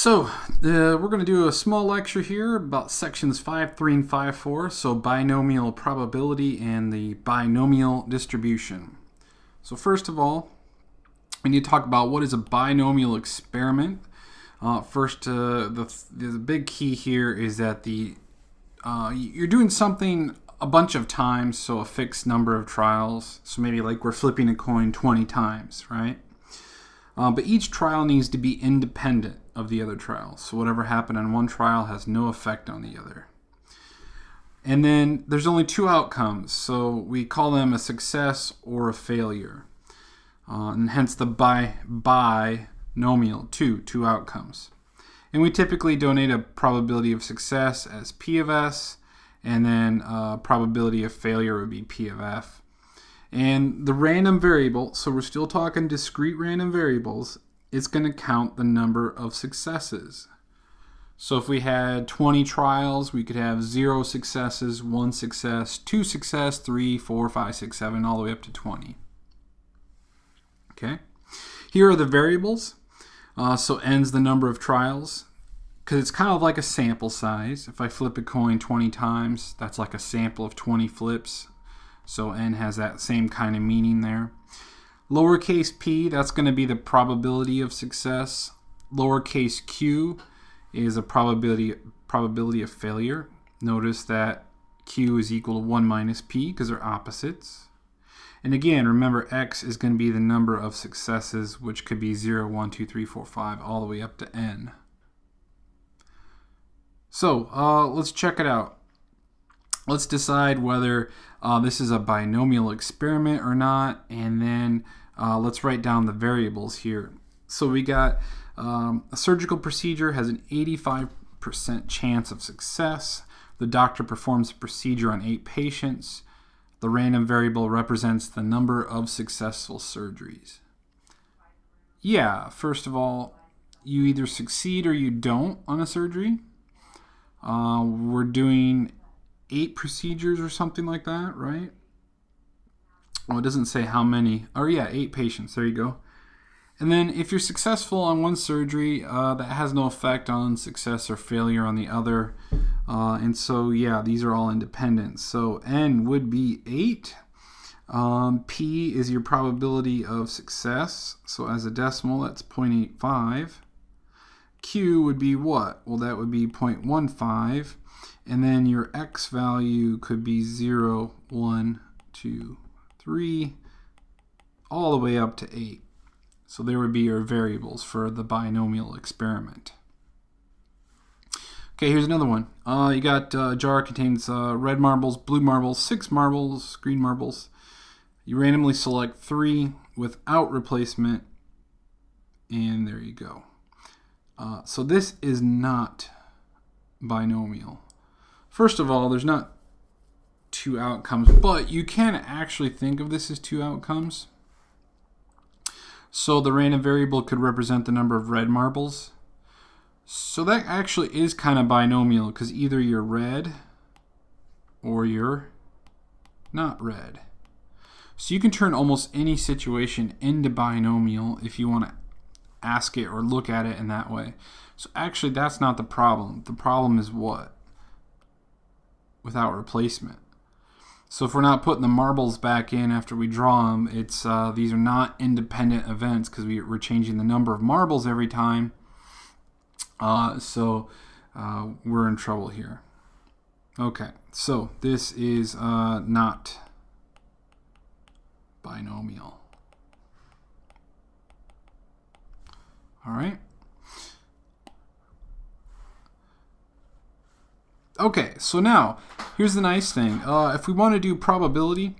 We're going to do a small lecture here about sections 5.3 and 5.4, so binomial probability and the binomial distribution. So first of all, we need to talk about what is a binomial experiment. The big key here is that you're doing something a bunch of times, so a fixed number of trials. So maybe like we're flipping a coin 20 times, right? But each trial needs to be independent of the other trials. So whatever happened on one trial has no effect on the other. And then there's only two outcomes. So we call them a success or a failure. And hence the binomial, two outcomes. And we typically donate a probability of success as P of S, and then probability of failure would be P of F. And the random variable, so we're still talking discrete random variables, it's going to count the number of successes. So if we had 20 trials, we could have 0 successes, 1 success, 2 success, 3, 4, 5, 6, 7, all the way up to 20. Okay. Here are the variables. So n's the number of trials, because it's kind of like a sample size. If I flip a coin 20 times, that's like a sample of 20 flips. So n has that same kind of meaning there. Lowercase p, that's going to be the probability of success. Lowercase q is a probability of failure. Notice that q is equal to 1 minus p because they're opposites. And again, remember x is going to be the number of successes, which could be 0, 1, 2, 3, 4, 5, all the way up to n. So let's check it out. Let's decide whether this is a binomial experiment or not, and then let's write down the variables here. So we got a surgical procedure has an 85% chance of success. The doctor performs the procedure on 8 patients. The random variable represents the number of successful surgeries. Yeah, first of all, you either succeed or you don't on a surgery. We're doing 8 procedures or something like that, right? Well, it doesn't say how many. Oh yeah, 8 patients. There you go. And then if you're successful on one surgery, that has no effect on success or failure on the other. And so, yeah, these are all independent. So n would be 8. P is your probability of success. So as a decimal, that's 0.85. Q would be what? Well, that would be 0.15. And then your x value could be 0, 1, 2, 3, all the way up to 8. So there would be your variables for the binomial experiment. Okay, here's another one. You got a jar contains red marbles, blue marbles, 6 marbles, green marbles. You randomly select 3 without replacement, and there you go. So this is not binomial. First of all, there's not 2 outcomes, but you can actually think of this as 2 outcomes. So the random variable could represent the number of red marbles. So that actually is kind of binomial, because either you're red or you're not red. So you can turn almost any situation into binomial if you want to ask it or look at it in that way. So actually that's not the problem. The problem is what? Without replacement. So if we're not putting the marbles back in after we draw them, it's these are not independent events because we're changing the number of marbles every time. So we're in trouble here. Okay, so this is not binomial. All right. Okay, so now here's the nice thing. If we want to do probability,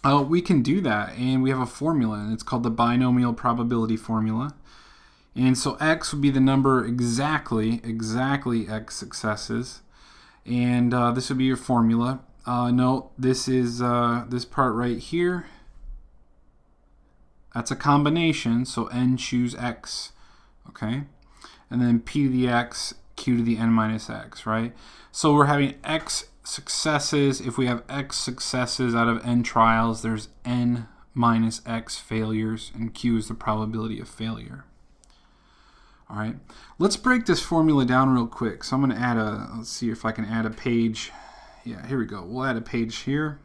we can do that, and we have a formula, and it's called the binomial probability formula. And so x would be the number exactly x successes, and this would be your formula. Note this is this part right here. That's a combination, so n choose x, okay, and then p to the x, q to the n minus x, right? So we're having x successes. If we have x successes out of n trials, there's n minus x failures, and q is the probability of failure. All right, let's break this formula down real quick. So I'm going to add let's see if I can add a page. Yeah, here we go. We'll add a page here.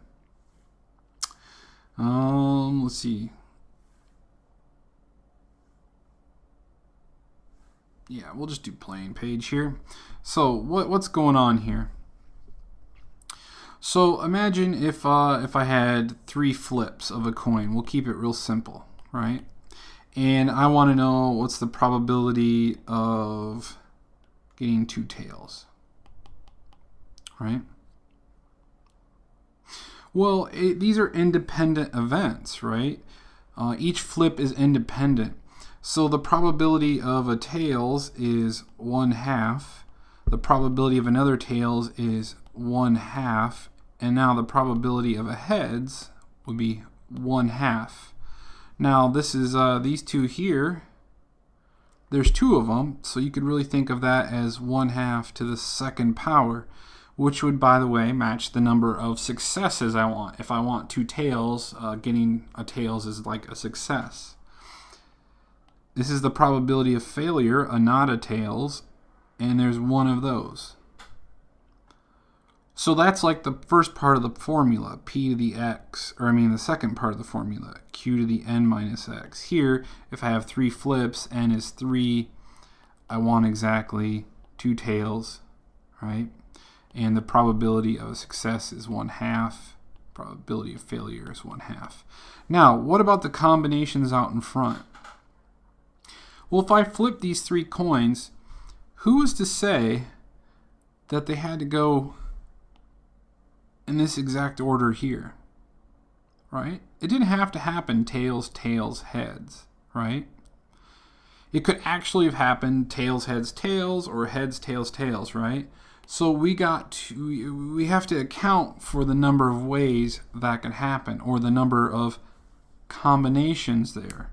Let's see. Yeah, we'll just do plain page here. So what's going on here? So imagine if I had 3 flips of a coin. We'll keep it real simple, right? And I want to know what's the probability of getting 2 tails, right? Well, these are independent events, right? Each flip is independent. So the probability of a tails is 1/2. The probability of another tails is 1/2. And now the probability of a heads would be 1/2. Now this is these two here. There's 2 of them, so you could really think of that as 1/2 to the 2nd power, which would, by the way, match the number of successes I want. If I want 2 tails, getting a tails is like a success. This is the probability of failure, a not a tails, and there's 1 of those. So that's like the first part of the formula, p to the x, or I mean the second part of the formula, q to the n minus x. Here, if I have 3 flips, n is 3, I want exactly 2 tails, right? And the probability of a success is 1/2. Probability of failure is 1/2. Now, what about the combinations out in front? Well, if I flip these 3 coins, who is to say that they had to go in this exact order here, right? It didn't have to happen tails, tails, heads, right? It could actually have happened tails, heads, tails, or heads, tails, tails, right? So we have to account for the number of ways that can happen, or the number of combinations there.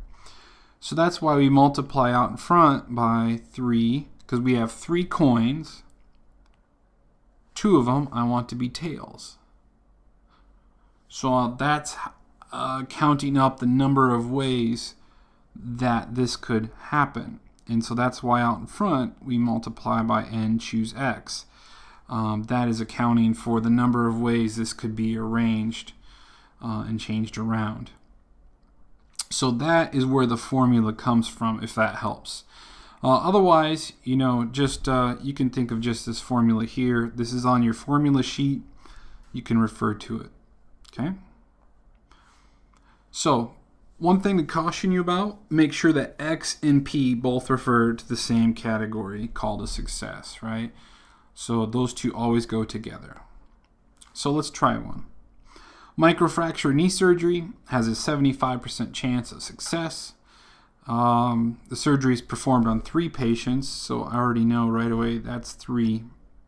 So that's why we multiply out in front by 3, because we have 3 coins. 2 of them I want to be tails. So that's counting up the number of ways that this could happen. And so that's why out in front we multiply by n, choose x. That is accounting for the number of ways this could be arranged and changed around. So that is where the formula comes from, if that helps. Otherwise, you know, just you can think of just this formula here. This is on your formula sheet. You can refer to it. Okay? So, one thing to caution you about, make sure that x and p both refer to the same category called a success, right? So those two always go together. So let's try one. Microfracture knee surgery has a 75% chance of success. The surgery is performed on 3 patients, so I already know right away that's 3.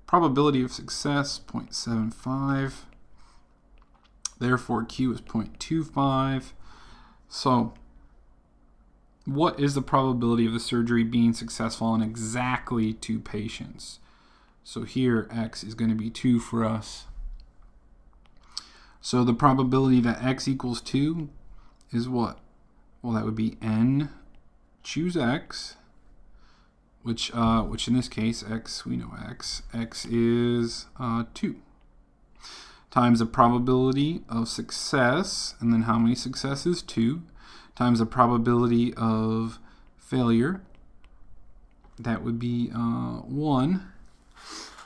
Probability of success, 0.75. Therefore, Q is 0.25. So, what is the probability of the surgery being successful on exactly 2 patients? So here, X is going to be 2 for us. So the probability that X equals 2 is what? Well, that would be N, choose X, which in this case, X, we know X is 2. Times the probability of success, and then how many successes? 2, times the probability of failure, that would be 1.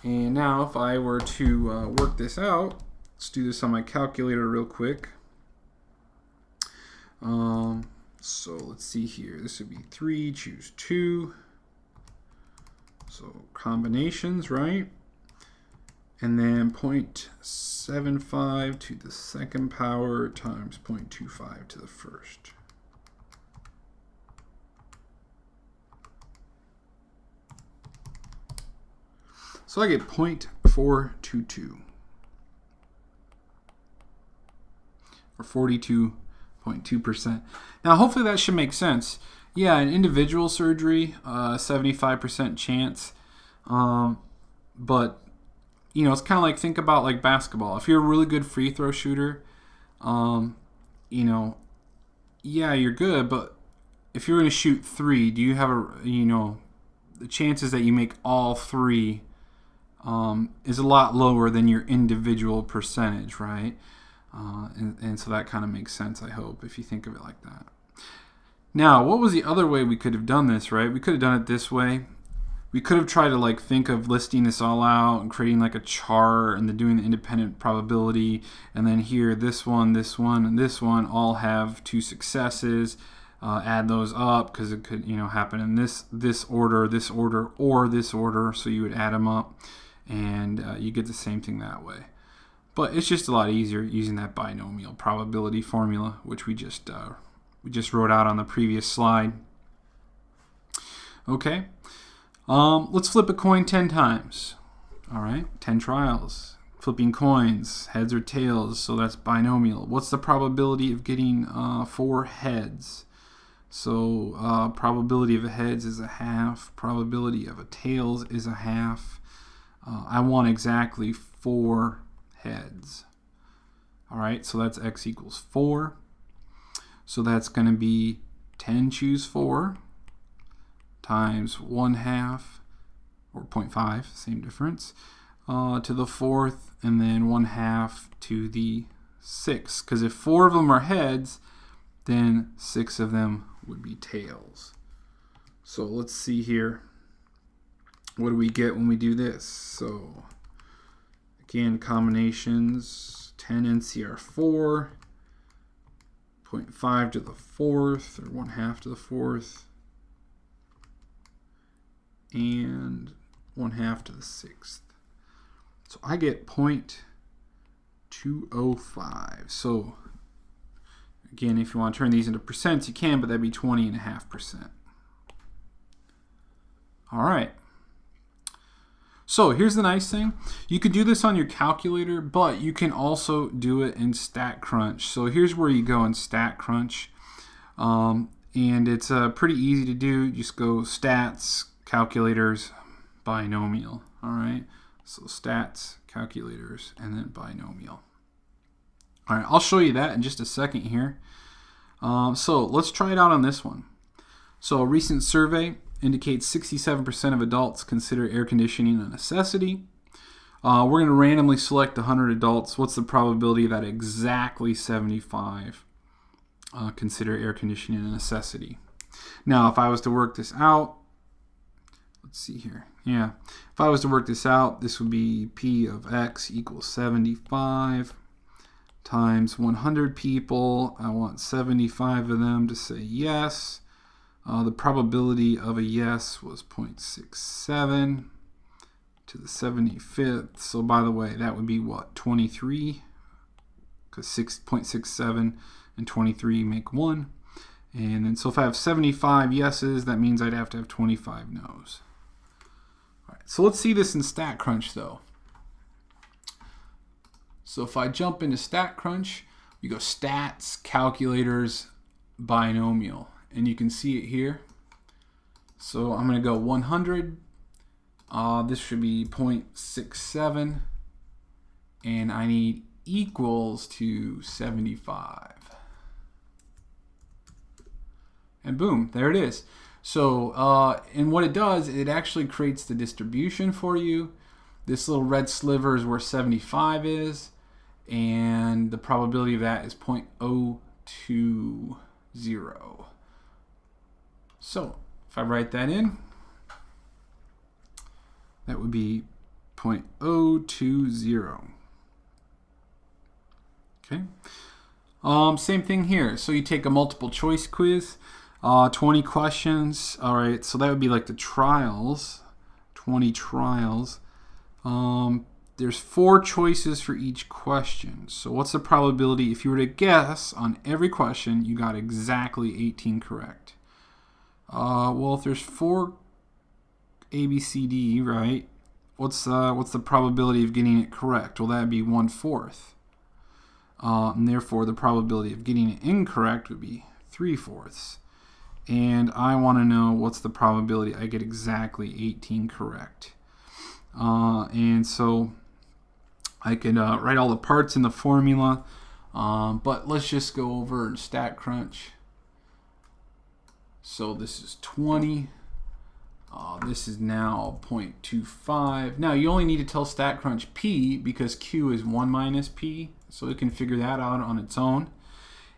And now if I were to work this out, let's do this on my calculator real quick. So let's see here, this would be 3, choose 2. So combinations, right? And then 0.75 to the 2nd power times 0.25 to the 1st. So I get 0.422, or 42.2%. Now hopefully that should make sense. Yeah, an individual surgery, 75% chance, but you know, it's kind of like, think about like basketball. If you're a really good free throw shooter, you know, yeah, you're good, but if you're going to shoot 3, do you have a, you know, the chances that you make all three is a lot lower than your individual percentage, right? And so that kind of makes sense, I hope, if you think of it like that. Now, what was the other way we could have done this, right? We could have done it this way. We could have tried to like think of listing this all out and creating like a chart and then doing the independent probability, and then here this one, and this one all have two successes. Add those up because it could happen in this order, or this order. So you would add them up, and you get the same thing that way. But it's just a lot easier using that binomial probability formula, which we just wrote out on the previous slide. Okay. Let's flip a coin 10 times. All right, 10 trials. Flipping coins, heads or tails, so that's binomial. What's the probability of getting 4 heads? So probability of a heads is a half. Probability of a tails is a half. I want exactly 4 heads. All right, so that's x equals 4. So that's going to be 10 choose 4 times 1/2, or 0.5, same difference, to the 4th, and then 1/2 to the 6th. Because if 4 of them are heads, then 6 of them would be tails. So let's see here. What do we get when we do this? So again, combinations, 10 NCR4, 0.5 to the 4th, or 1/2 to the 4th, and 1/2 to the 6th. So I get 0.205. So again, if you want to turn these into percents, you can, but that'd be 20.5%. All right. So here's the nice thing. You could do this on your calculator, but you can also do it in StatCrunch. So here's where you go in StatCrunch. And it's pretty easy to do. Just go stats, calculators, binomial. All right. So stats, calculators, and then binomial. All right. I'll show you that in just a second here. So let's try it out on this one. So a recent survey indicates 67% of adults consider air conditioning a necessity. We're going to randomly select 100 adults. What's the probability that exactly 75 consider air conditioning a necessity? Now, if I was to work this out, let's see here. Yeah, if I was to work this out, this would be P of X equals 75 times 100 people. I want 75 of them to say yes. The probability of a yes was 0.67 to the 75th. So by the way, that would be what, 23? Because 6.67 and 23 make 1. And then so if I have 75 yeses, that means I'd have to have 25 no's. All right, so let's see this in StatCrunch though. So if I jump into StatCrunch, you go stats, calculators, binomial. And you can see it here. So I'm going to go 100. This should be 0.67. And I need equals to 75. And boom, there it is. So, and what it does, it actually creates the distribution for you. This little red sliver is where 75 is. And the probability of that is 0.020. So if I write that in, that would be 0.020. Okay. Same thing here. So you take a multiple choice quiz, 20 questions. All right. So that would be like the trials, 20 trials. There's 4 choices for each question. So what's the probability if you were to guess on every question, you got exactly 18 correct? Well, if there's 4 A, B, C, D, right? What's the probability of getting it correct? Well, that'd be 1/4. And therefore, the probability of getting it incorrect would be 3/4. And I want to know what's the probability I get exactly 18 correct. And so I could write all the parts in the formula, but let's just go over in StatCrunch. So this is 20, this is now 0.25. Now you only need to tell StatCrunch P because Q is 1 minus P, so it can figure that out on its own.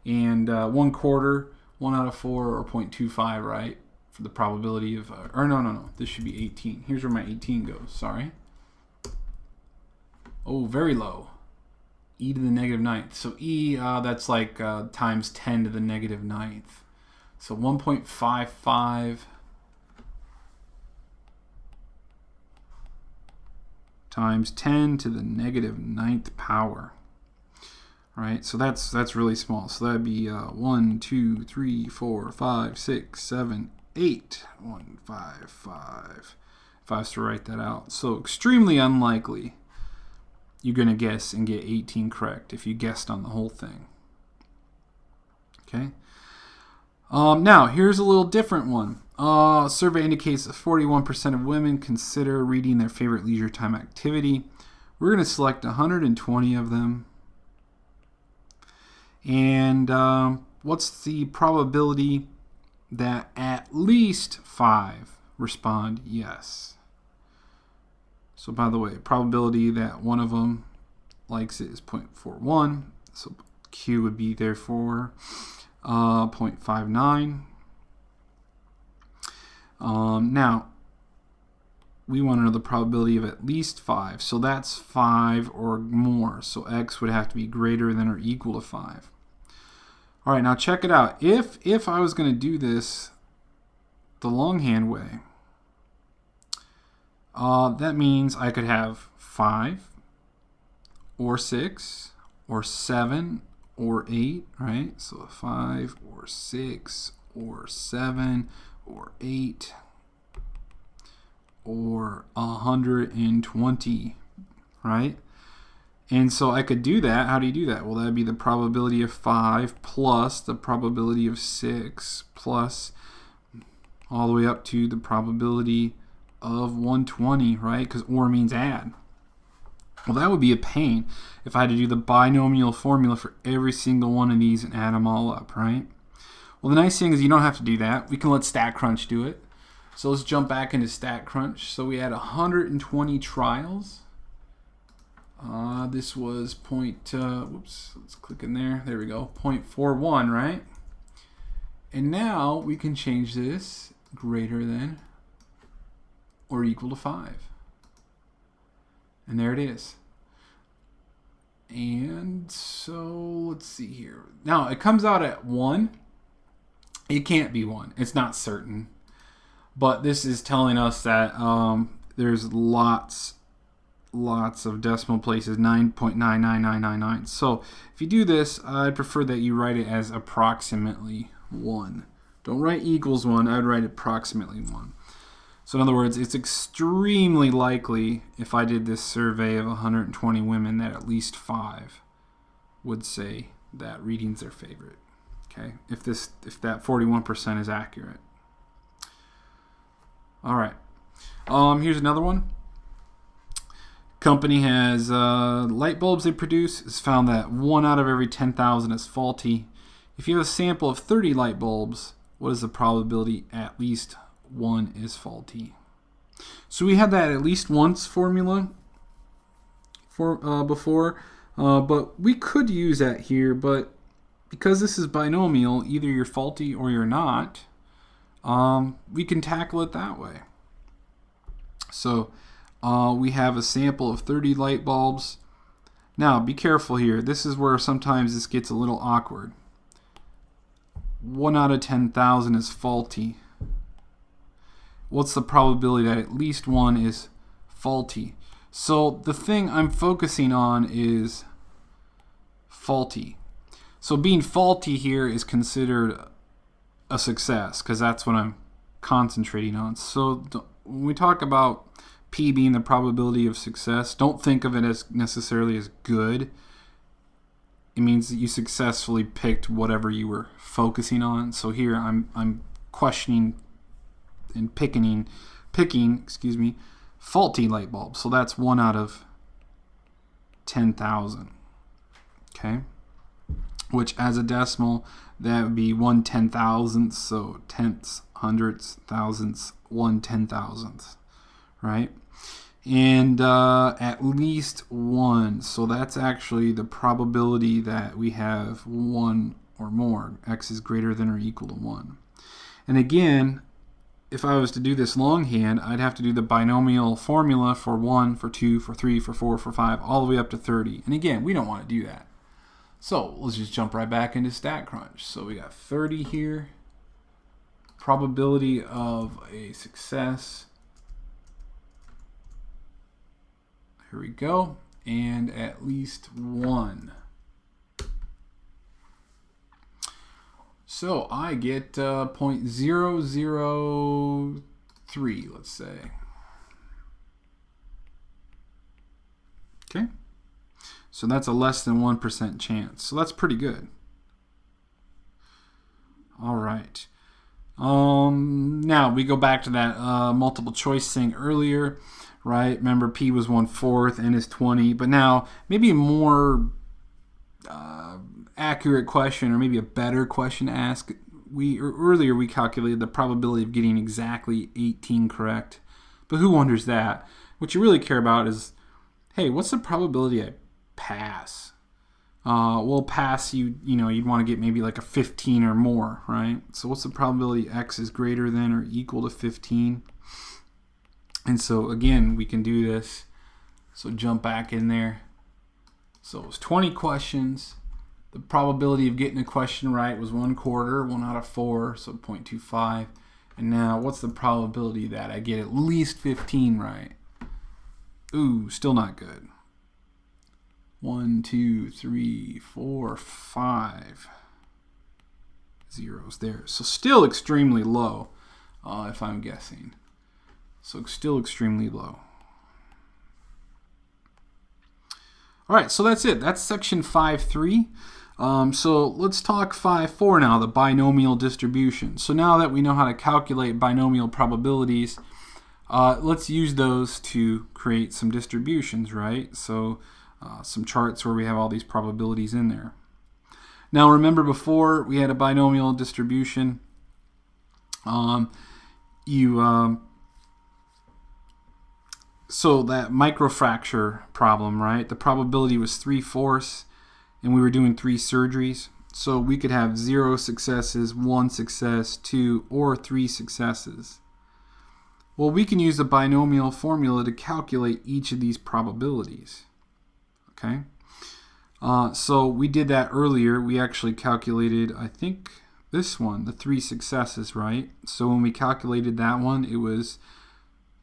And 1/4, 1 out of 4, or 0.25, right? For the probability of, or no, this should be 18. Here's where my 18 goes, sorry. Oh, very low. E to the negative 9th. So E, that's like times 10 to the negative 9th. So 1.55 times 10 to the negative 9th power. All right, so that's really small. So that'd be 1, 2, 3, 4, 5, 6, 7, 8. 1, 5, 5. If I was to write that out. So extremely unlikely you're going to guess and get 18 correct if you guessed on the whole thing. Okay. Now, here's a little different one. Survey indicates that 41% of women consider reading their favorite leisure time activity. We're going to select 120 of them. And what's the probability that at least 5 respond yes? So by the way, probability that one of them likes it is 0.41. So Q would be therefore 0.59. Now, we want to know the probability of at least 5. So that's 5 or more. So X would have to be greater than or equal to 5. All right, now check it out. If I was going to do this the longhand way, that means I could have 5 or 6 or 7 or 8, right? So 5 or 6 or 7 or 8 or 120, right? And so I could do that. How do you do that? Well, that would be the probability of 5 plus the probability of 6 plus all the way up to the probability of 120, right? Because or means add. Well, that would be a pain if I had to do the binomial formula for every single one of these and add them all up, right? Well, the nice thing is you don't have to do that. We can let StatCrunch do it. So let's jump back into StatCrunch. So we had 120 trials. This was whoops, let's click in there. There we go, 0.41, right? And now we can change this greater than or equal to 5. And there it is. And so let's see here. Now it comes out at 1. It can't be 1. It's not certain. But this is telling us that there's lots of decimal places, 9.99999. So if you do this, I'd prefer that you write it as approximately 1. Don't write equals 1. I'd write approximately 1. So in other words, it's extremely likely if I did this survey of 120 women that at least 5 would say that reading's their favorite. Okay, if that 41% is accurate. All right. Here's another one. Company has light bulbs they produce. It's found that 1 out of every 10,000 is faulty. If you have a sample of 30 light bulbs, what is the probability at least 1 is faulty? So we had that at least once formula for before, but we could use that here. But because this is binomial, either you're faulty or you're not. We can tackle it that way. So we have a sample of 30 light bulbs. Now be careful here. This is where sometimes this gets a little awkward. 1 out of 10,000 is faulty. What's the probability that at least 1 is faulty? So the thing I'm focusing on is faulty. So being faulty here is considered a success because that's what I'm concentrating on. So when we talk about P being the probability of success, don't think of it as necessarily as good. It means that you successfully picked whatever you were focusing on. So here I'm questioning and picking, faulty light bulbs. So that's 1 out of 10,000. Okay. which as a decimal, that would be 1/10,000th, so tenths, hundredths, thousandths, 1/10,000th, right? And at least one, so that's actually the probability that we have one or more. X is greater than or equal to 1. And again, if I was to do this longhand, I'd have to do the binomial formula for 1, for 2, for 3, for 4, for 5, all the way up to 30. And again, we don't want to do that. So let's just jump right back into StatCrunch. So we got 30 here. Probability of a success. Here we go. And at least one. So I get 0.003, let's say. Okay. So that's a less than 1% chance. So that's pretty good. All right. Now we go back to that multiple choice thing earlier, right? Remember, P was 1/4, N is 20. But now maybe a more accurate question, or maybe a better question to ask. Earlier we calculated the probability of getting exactly 18 correct. But who wonders that? What you really care about is, hey, what's the probability I pass? Well, pass, you'd want to get maybe like a 15 or more, right? So what's the probability X is greater than or equal to 15? And so again, we can do this. So jump back in there. So it was 20 questions. The probability of getting a question right was 1/4, 1 out of 4, so 0.25. And now what's the probability that I get at least 15 right? Ooh, still not good. 1, 2, 3, 4, 5 zeros there. So still extremely low, if I'm guessing. So still extremely low. All right, so that's it. That's section 5.3. So let's talk 5.4 now, the binomial distribution. So now that we know how to calculate binomial probabilities, let's use those to create some distributions, right? So some charts where we have all these probabilities in there. Now remember, before we had a binomial distribution, so that microfracture problem, right? The probability was 3/4, and we were doing 3 surgeries. So we could have 0 successes, 1 success, 2, or 3 successes. Well, we can use the binomial formula to calculate each of these probabilities. Okay? So we did that earlier. We actually calculated, I think, this one, the 3 successes, right? So when we calculated that one, it was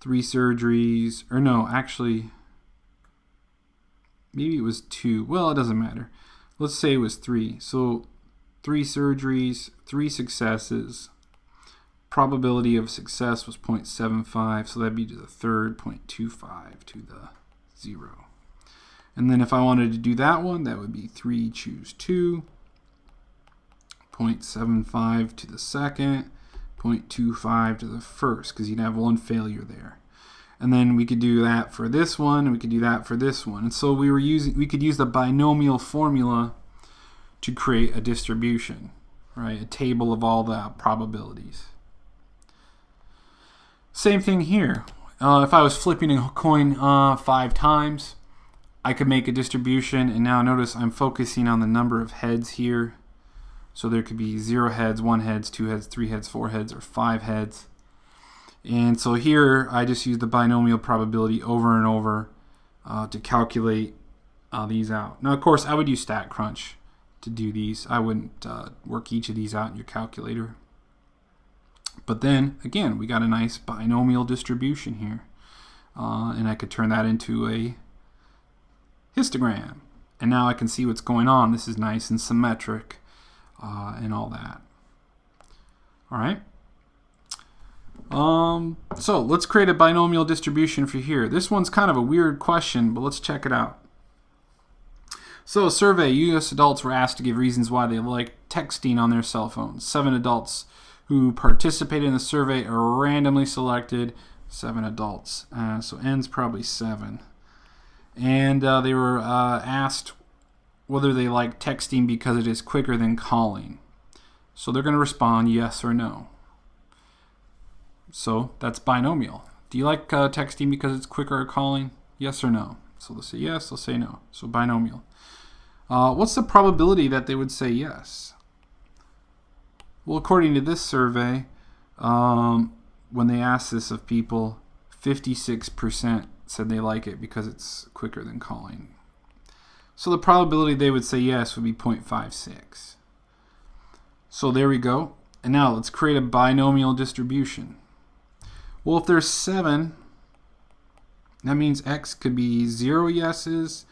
3 surgeries, or no, actually, maybe it was 2. Well, it doesn't matter. Let's say it was 3. So 3 surgeries, 3 successes. Probability of success was 0.75, so that'd be to the third, 0.25 to the 0. And then if I wanted to do that one, that would be 3 choose 2, 0.75 to the second, 0.25 to the first, because you'd have 1 failure there. And then we could do that for this one, and we could do that for this one. And so we could use the binomial formula to create a distribution, right? A table of all the probabilities. Same thing here. If I was flipping a coin 5 times, I could make a distribution, and now notice I'm focusing on the number of heads here. So there could be 0 heads, 1 heads, 2 heads, 3 heads, 4 heads, or 5 heads. And so here I just use the binomial probability over and over to calculate these out. Now, of course, I would use StatCrunch to do these. I wouldn't work each of these out in your calculator. But then, again, we got a nice binomial distribution here. And I could turn that into a histogram. And now I can see what's going on. This is nice and symmetric and all that. All right. So let's create a binomial distribution for here. This one's kind of a weird question, but let's check it out. So a survey, U.S. adults were asked to give reasons why they like texting on their cell phones. 7 adults who participated in the survey are randomly selected. 7 adults. So N's probably 7. And they were asked whether they like texting because it is quicker than calling. So they're going to respond yes or no. So that's binomial. Do you like texting because it's quicker or calling? Yes or no? So they'll say yes, they'll say no. So binomial. What's the probability that they would say yes? Well, according to this survey, when they asked this of people, 56% said they like it because it's quicker than calling. So the probability they would say yes would be 0.56. So there we go. And now let's create a binomial distribution. Well, if there's 7, that means x could be 0 yeses,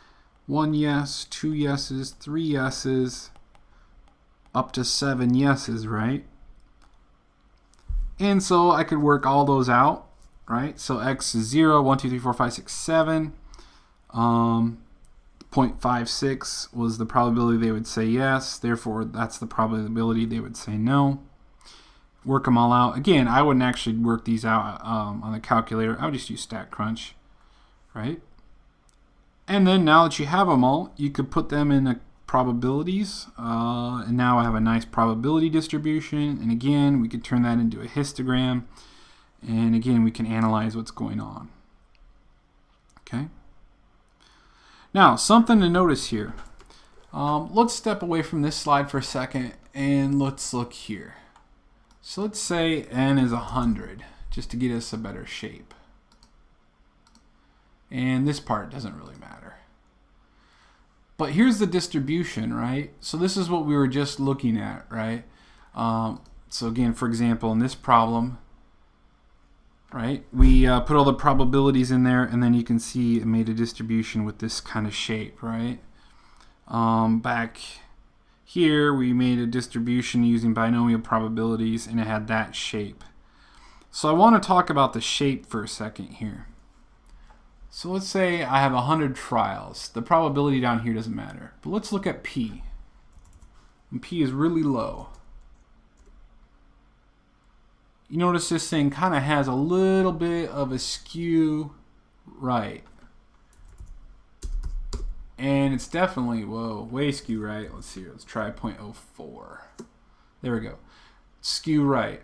1 yes, 2 yeses, 3 yeses, up to 7 yeses, right? And so I could work all those out, right? So x is 0, 1, 2, 3, 4, 5, 6, 7. 0.56 was the probability they would say yes. Therefore, that's the probability they would say no. Work them all out. Again, I wouldn't actually work these out on the calculator. I would just use StatCrunch, right? And then now that you have them all, you could put them in the probabilities. And now I have a nice probability distribution. And again, we could turn that into a histogram. And again, we can analyze what's going on. Okay. Now, something to notice here. Let's step away from this slide for a second and let's look here. So let's say n is 100, just to get us a better shape. And this part doesn't really matter. But here's the distribution, right? So this is what we were just looking at, right? So again, for example, in this problem, right, we put all the probabilities in there, and then you can see it made a distribution with this kind of shape, right? Back here, we made a distribution using binomial probabilities, and it had that shape. So I want to talk about the shape for a second here. So let's say I have 100 trials. The probability down here doesn't matter. But let's look at P. And P is really low. You notice this thing kind of has a little bit of a skew right. And it's definitely, whoa, way skew right. Let's see, let's try 0.04. There we go. Skew right.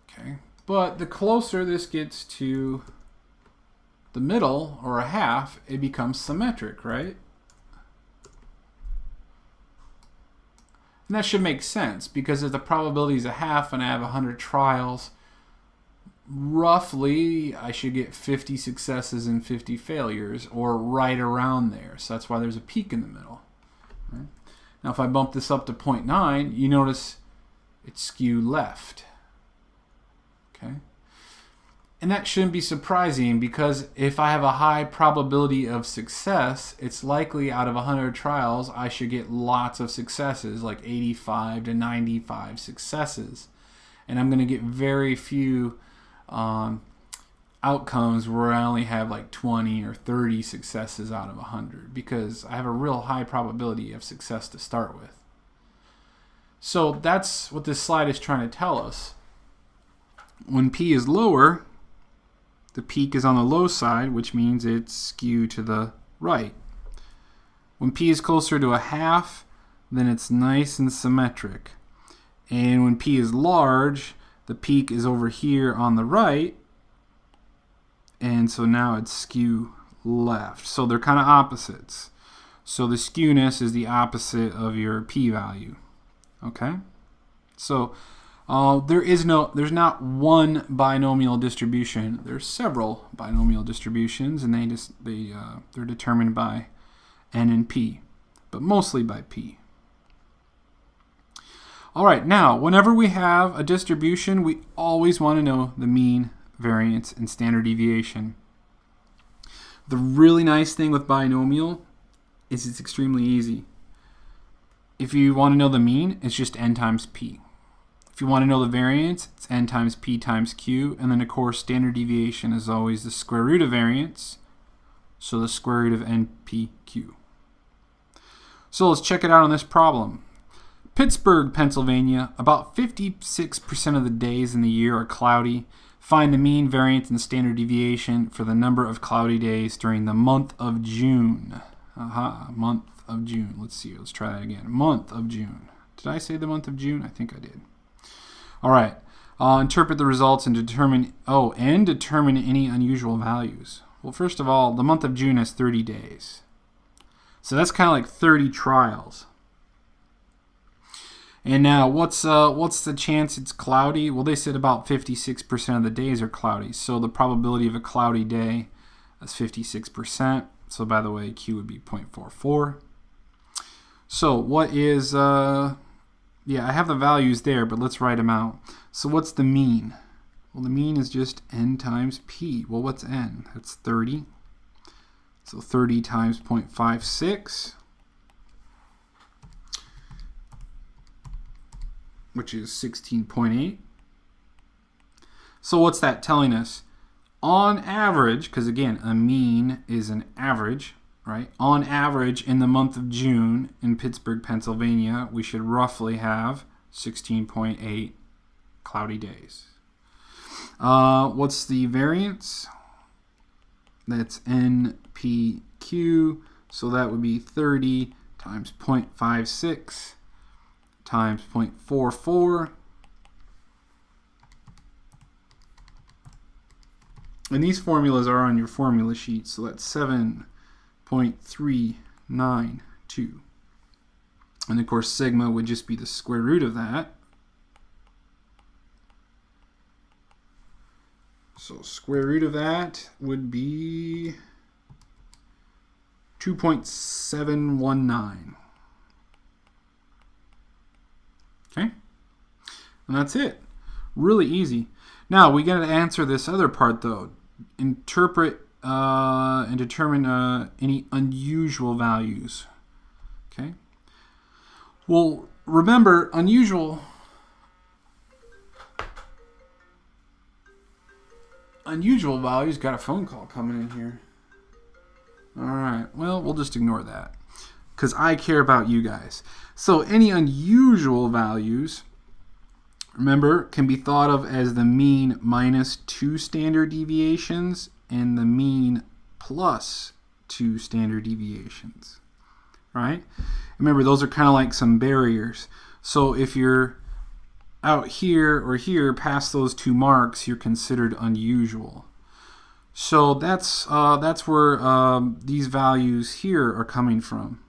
Okay. But the closer this gets to the middle, or a half, it becomes symmetric, right? And that should make sense, because if the probability is a half and I have 100 trials, roughly I should get 50 successes and 50 failures, or right around there. So that's why there's a peak in the middle. Right? Now if I bump this up to 0.9, you notice it's skewed left. Okay? And that shouldn't be surprising, because if I have a high probability of success, it's likely out of 100 trials I should get lots of successes, like 85 to 95 successes. And I'm going to get very few outcomes where I only have like 20 or 30 successes out of 100, because I have a real high probability of success to start with. So that's what this slide is trying to tell us. When P is lower, the peak is on the low side, which means it's skewed to the right. When P is closer to a half, then it's nice and symmetric. And when P is large, the peak is over here on the right, and so now it's skew left. So they're kind of opposites. So the skewness is the opposite of your p-value. Okay? So there's not one binomial distribution. There's several binomial distributions, and they're determined by n and p, but mostly by p. All right, now whenever we have a distribution, we always want to know the mean, variance, and standard deviation. The really nice thing with binomial is it's extremely easy. If you want to know the mean, it's just n times p. If you want to know the variance, it's n times p times q. And then, of course, standard deviation is always the square root of variance, so the square root of npq. So let's check it out on this problem. Pittsburgh, Pennsylvania, about 56% of the days in the year are cloudy. Find the mean, variance, and standard deviation for the number of cloudy days during the month of June. Month of June. Let's see. Let's try that again. Month of June. Did I say the month of June? I think I did. All right. Interpret the results and determine any unusual values. Well, first of all, the month of June has 30 days. So that's kind of like 30 trials. And now, what's the chance it's cloudy? Well, they said about 56% of the days are cloudy. So the probability of a cloudy day is 56%. So by the way, Q would be 0.44. So what is, I have the values there, but let's write them out. So what's the mean? Well, the mean is just n times p. Well, what's n? That's 30. So 30 times 0.56, which is 16.8. So what's that telling us? On average, because again, a mean is an average, right? On average, in the month of June in Pittsburgh, Pennsylvania, we should roughly have 16.8 cloudy days. What's the variance? That's NPQ, so that would be 30 times 0.56 times 0.44. And these formulas are on your formula sheet, so that's 7.392. And of course, sigma would just be the square root of that. So square root of that would be 2.719. Okay? And that's it. Really easy. Now, we got to answer this other part, though. Interpret and determine any unusual values. Okay? Well, remember, unusual values. Got a phone call coming in here. All right. Well, we'll just ignore that because I care about you guys. So any unusual values, remember, can be thought of as the mean minus 2 standard deviations and the mean plus 2 standard deviations. Right? Remember, those are kind of like some barriers. So if you're out here or here past those 2 marks, you're considered unusual. So that's where these values here are coming from.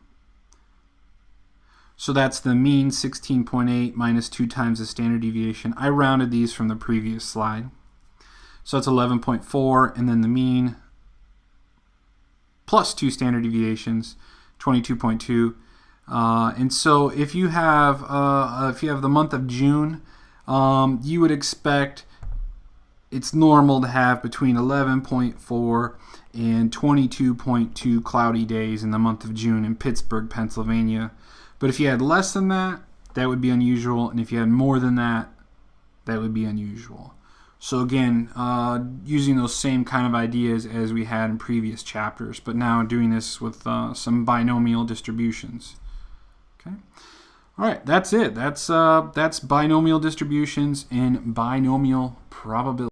So that's the mean 16.8 minus 2 times the standard deviation. I rounded these from the previous slide. So that's 11.4, and then the mean plus 2 standard deviations, 22.2. And so if you have the month of June, you would expect it's normal to have between 11.4 and 22.2 cloudy days in the month of June in Pittsburgh, Pennsylvania. But if you had less than that, that would be unusual. And if you had more than that, that would be unusual. So again, using those same kind of ideas as we had in previous chapters, but now doing this with some binomial distributions. Okay. All right, that's it. That's binomial distributions and binomial probability.